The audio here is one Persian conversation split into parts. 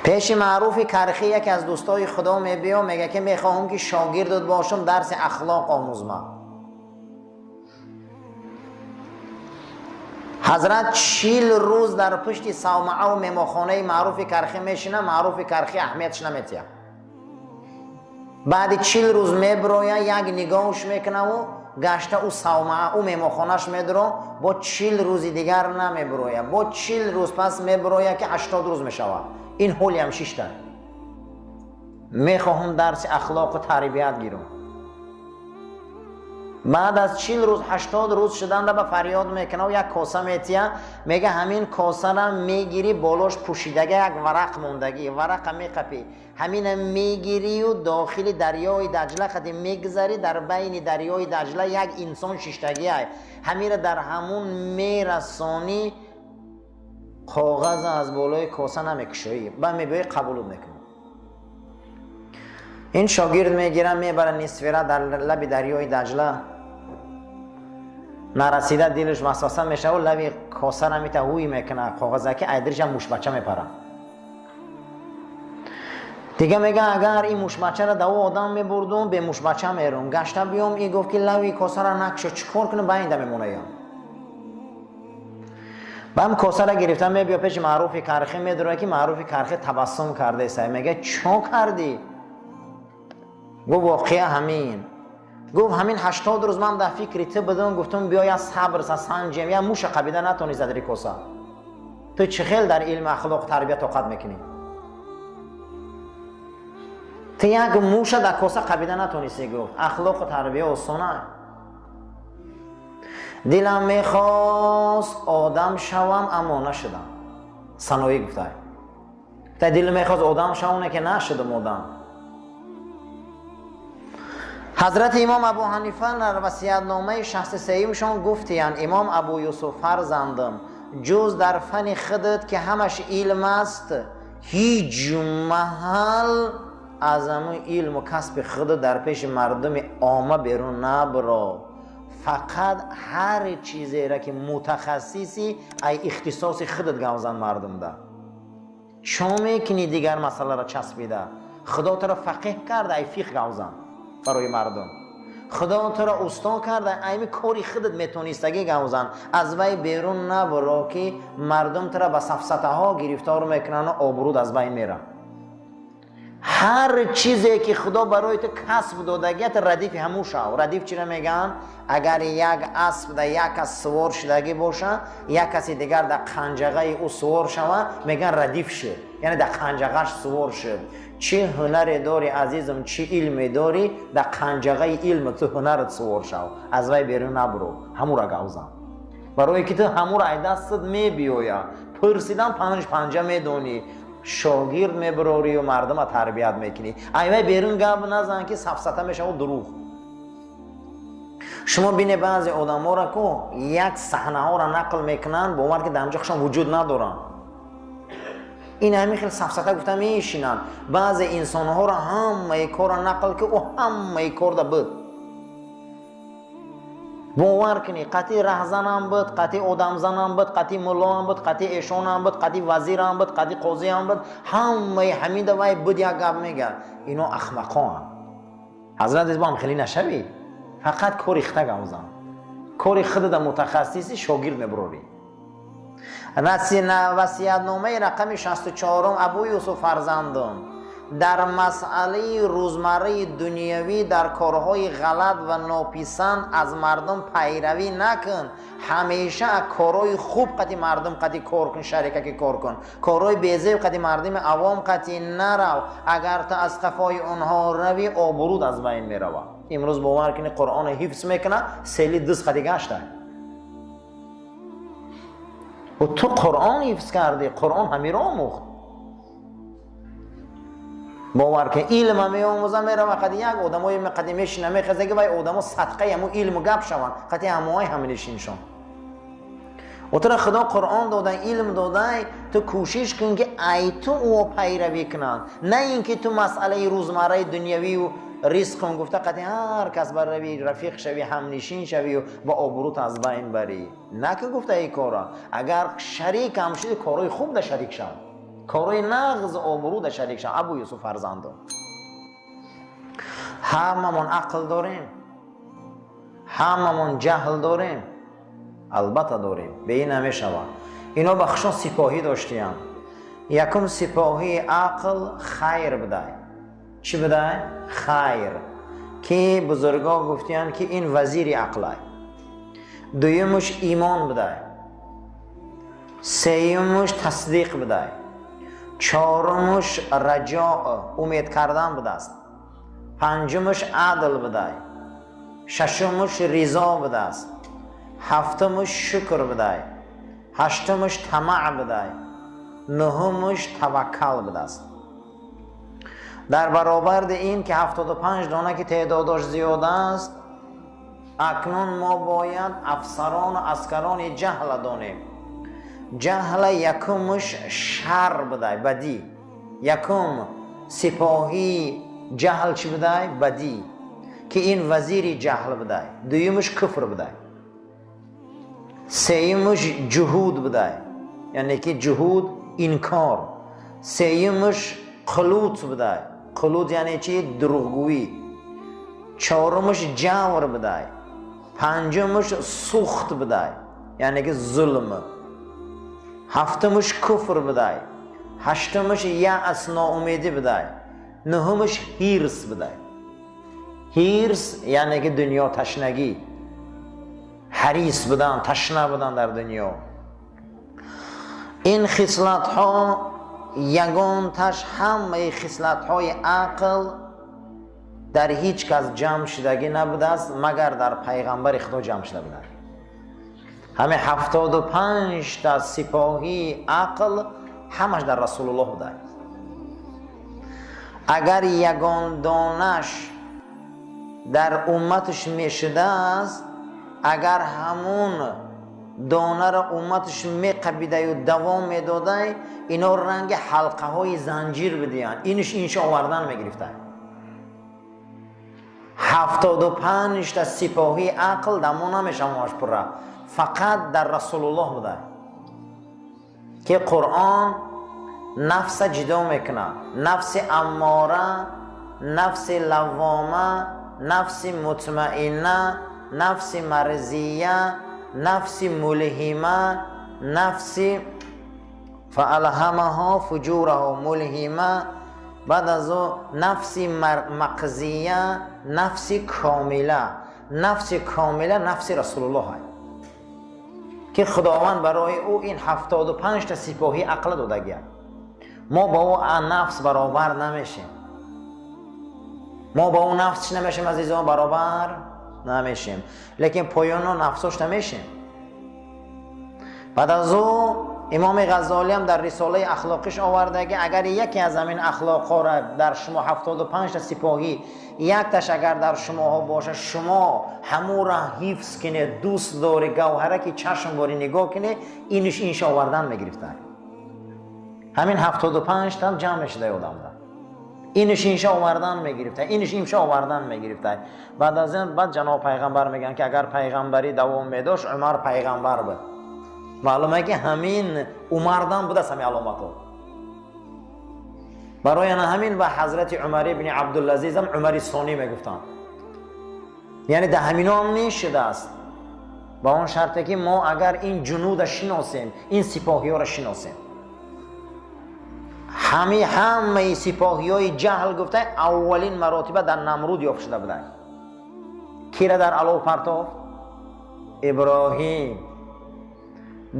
پیش معروف کرخی یکی از دوستای خدا میبیا میگه که میخواهم که شاگردت باشم، درس اخلاق آموزم. حضرت 40 روز در پشت صومعه و میمخانه معروف کرخی میشینه، معروف کرخی اهمیتش نمیتیه. بعد 40 روز میبرویه، یک نگاهش میکنه و گشته او صومعه او میمخانهش میدره، با 40 روز دیگر نمیبرویه، با 40 روز پس میبرویه که 80 روز میشوه. این حولی هم 6 تا. میخواهم درس اخلاق و تربیت گیرم. بعد از 40 روز 80 روز شدن را به فریاد میکنه و یک کاسه میتیه، میگه همین کاسه را میگیری، بالاش پوشیدگی یک ورق موندگی، ورق میقپی، همین میگیری و داخل دریای دجله خدی میگذاری، در بین دریای دجله یک انسان شیشتگی های، همین را در همون میرسانی، کاغذ از بالای کاسه نمیکشوی، بعد میگوی قبول میکنه. این شاگرد میگیرن میبرن نصفیره در لب دریای دجله، نرسیده دلش وسوسه میشه و لب کاسه را میته هوی میکنه، کاغذه که ایدرش هم موش بچه میپره. دیگه میگه اگر این موش بچه را دو آدم میبردم به موش بچه میرم، گشته بیام این گفت که لب کاسه را نکشه، چکار کنه باینده میمونه. با هم کاسه را گرفته میبیا پیش معروف کرخی میدره که معروف کرخی تبسم کرده سه، میگه چون کردی؟ گفت واقعا همین. گفت همین 80 روز من در فکری تو بدون، گفتم بیا صبر سنجیم، یا موش قبیده نتونی زدری کاسه. تو چه خیل در علم اخلاق تربیت طاقت میکنی؟ تو یک موش در کاسه قبیده نتونی. گفت اخلاق تربیت و سنت. دلم میخواست آدم شوم اما نشدم. سنایی گفته تا دل میخواست آدم شوم که نشدم آدم. حضرت امام ابو حنیفه در وصیت‌نامه 63 شون گفتیان امام ابو یوسف فرزندم، جز در فن خودت که همش علم است، هیچ محل از همون علم و کسب خودت در پیش مردم عامه بیرون نبرو. فقط هر چیزی را که متخصصی ای اختصاص خودت گوزن مردم ده. چون میکنی دیگر مسئله را چسبیده؟ خدا تو را فقیه کرده ای فقه گوزن برای مردم. خدا تو را استا کرده ایمی کاری خودت میتونستگی گوزن، از وی بیرون نبرو که مردم تو را به سفسطه ها گرفتار میکنن و آبرود از بین میره. هر چیزی که خدا برای تو کسب دادگیت ردیف همون شو. ردیف چی را میگن؟ اگر یک اسب در یک از سوار شدگی باشه، یک کسی دیگر در قنجقه او سوار شوه، میگن ردیف شد، یعنی در قنجقهش سوار شد. چه هنر داری عزیزم، چه علمی داری، در قنجقه علم تو هنرت سوار شو، از وی بیرون نبرو، همون را گوزن. برای که تو همون را دستت میبیویا، پرسیدن پنجه میدونی، شاگرد میبروری و مردم را تربیت میکنی. ایوه بیرون گپ نزن که سفسطه میشه و دروغ. شما بینی بعضی آدم ها را که یک صحنه ها را نقل میکنن با عمر که دمجخشان وجود ندارن، این همین خیلی سفسطه گفته میشینن. بعضی انسان ها را همه کار را نقل که او همه کار دا بود. باور کنی قطعی رهزن هم بود، قطعی آدم زن هم بود، قطعی ملا هم بود، قطعی ایشان هم بود، قطعی وزیر هم بود، قطعی قاضی هم بود، همه همین دوای بود یک گپ میگه. اینا احمقان. حضرت با هم خیلی نشوی، فقط کاری خطا گوزن، کاری خود متخصصی شاگرد میبروری. وصیت‌نامه رقم 64 ابو یوسف فرزندم، در مسئله روزمره دنیوی در کارهای غلط و ناپسند از مردم پیروی نکن. همیشه کارهای خوب قدی مردم قدی کار کن، شریکه که کار کن. کارهای بیزیب قدی مردم عوام قدی نرو. اگر تو از قفای اونها روی آبرود از بین میرود. امروز باور کنی قرآن حفظ میکنه، سیلی دست قدی گشته و تو قرآن حفظ کردی، قرآن همین را آموخت. باور کن علم همی آموزه میره و قدی یک آدم های قدیمیش نمیخزه که وی آدم ها صدقه همون علم و گپ شون، قدی همه های همینشین شون. و تو را خدا قرآن داده، علم داده، تو کوشش کن که ای تو او پیروی کنن، نه اینکه تو مسئله روزمره دنیوی و ریسک کن گفته قدی هر کس بر روی رفیق شوی، همنشین شوی و با آبروت از بین بری. نه که گفته ای کارا، اگر شریک هم شدی کارهای خوب ده شریک شو. کارای نغز آبرو در شریک شد. ابو یوسف فرزندم هممون عقل داریم، هممون جهل داریم، البته داریم، به این نمیشود. اینا بخشان سپاهی داشتیم. یکم سپاهی عقل خیر بده. چی بده؟ خیر، که بزرگان گفتیان که این وزیر عقله. دویمش ایمان بده، سیومش تصدیق بده، چهارمش رجاء امید کردن بده است، پنجمش عدل بده، ششمش رضا بده است، هفتمش شکر بده، هشتمش طمع بده، نهمش توکل بده است. در برابر این که 75 دانه که تعدادش زیاد است، اکنون ما باید افسران و عسکران جهل دانیم. جهل یکمش شر بده، بدی. یکم سپاهی جهل چی بده؟ بدی، که این وزیر جهل بده. دویمش کفر بده. سیمش جهود بده، یعنی که جهود انکار. سیمش خلوط بده، خلوط یعنی چی؟ دروغگویی. چهارمش جور بده، پنجمش سخت بده، یعنی که ظلم. هفتمش کفر بده، هشتمش یأس ناامیدی بده، نهمش هیرس بده. هیرس یعنی که دنیا تشنگی، حریص بودن، تشنه بودن در دنیا. این خصلت ها یگان تش همه خصلت های عقل در هیچ کس جمع شدگی نبوده است مگر در پیغمبر خدا جمع شده بوده. همه 75 تا سپاهی عقل همش در رسول الله بوده. اگر یگان دانش در امتش میشده است، اگر همون دانه را امتش میقبیده و دوام میداده، اینا رنگ حلقه های زنجیر بدهن، اینش اینشا آوردن میگرفته. 75 تا سپاهی عقل دمو نمیشه ماش پره، فقط در رسول الله بوده که قرآن نفس جدا میکنه. نفس اماره، نفس لوامه، نفس مطمئنه، نفس مرضیه، نفس ملهمه، نفس فالهمها فجورها ملهمه، بعد از او نفس مقضیه، نفس کامله. نفس کامله نفس رسول الله های که خداوند برای او این 75 تا سپاهی عقل داده گیرد. ما با او نفس برابر نمیشیم، ما با اون نفسش نمیشیم عزیزان، برابر نمیشیم، لیکن پایان نفسش نمیشیم. بعد از او امام غزالی هم در رساله اخلاقش آورده که اگر یکی از همین اخلاقا را در شما 75 تا سپاهی یک تاش اگر در شما ها باشه، شما همون را حفظ کنه، دوست داره، گوهره که چشم باری نگاه کنه، اینش اینش آوردن میگرفته. همین 75 تا جمع شده آدم ده، اینش اینش آوردن میگرفته، اینش اینش آوردن میگرفته. بعد از این بعد جناب پیغمبر میگن که اگر پیغمبری دوام میداشت عمر پیغمبر بود. معلومه که همین عمردان بوده همین علامت ها. برای همین به حضرت عمر ابن عبدالعزیز هم عمر ثانی میگفتن، یعنی ده همین هم نشده است، با اون شرطه که ما اگر این جنود شناسیم، این سپاهی ها را شناسیم. همه سپاهی های جهل گفته اولین مراتبه در نمرود یافت شده بوده. کی را در علو پرتافت؟ ابراهیم.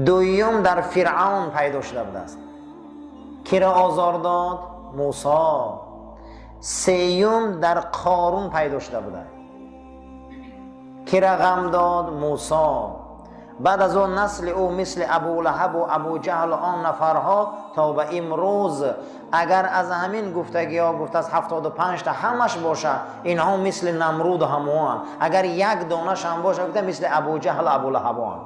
دویم در فرعون پیدا شده بوده است. کی را آزار داد؟ موسی. سیوم در قارون پیدا شده بوده. کی را غم داد؟ موسی. بعد از اون نسل او مثل ابو لهب و ابو جهل و آن نفرها تا به امروز، اگر از همین گفتگی ها گفته از 75 تا همش باشه، اینها مثل نمرود هموان. اگر یک دانش هم باشه گفته مثل ابو جهل و ابو لهب هان.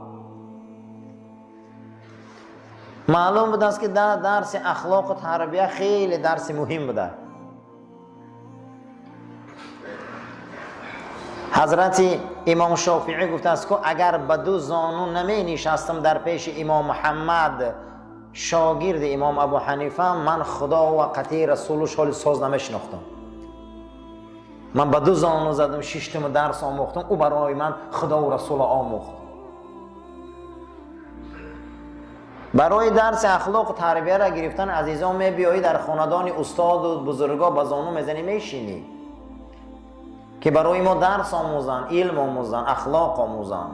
معلوم بوده است که در درس اخلاق و تربیه خیلی درس مهم بوده. حضرت امام شافعی گفته است که اگر به دو زانو نمی نشستم در پیش امام محمد شاگرد امام ابو حنیفه من خدا و قطعی رسولش حال ساز نمیشناختم. من به 2 زانو زدم 6 درس آموختم، او برای من خدا و رسول آموخت. برای درس اخلاق و تربیه را گرفتن عزیزان می بیایی در خاندان استاد و بزرگا به زانو میزنی میشینی که برای ما درس آموزن، علم آموزن، اخلاق آموزن.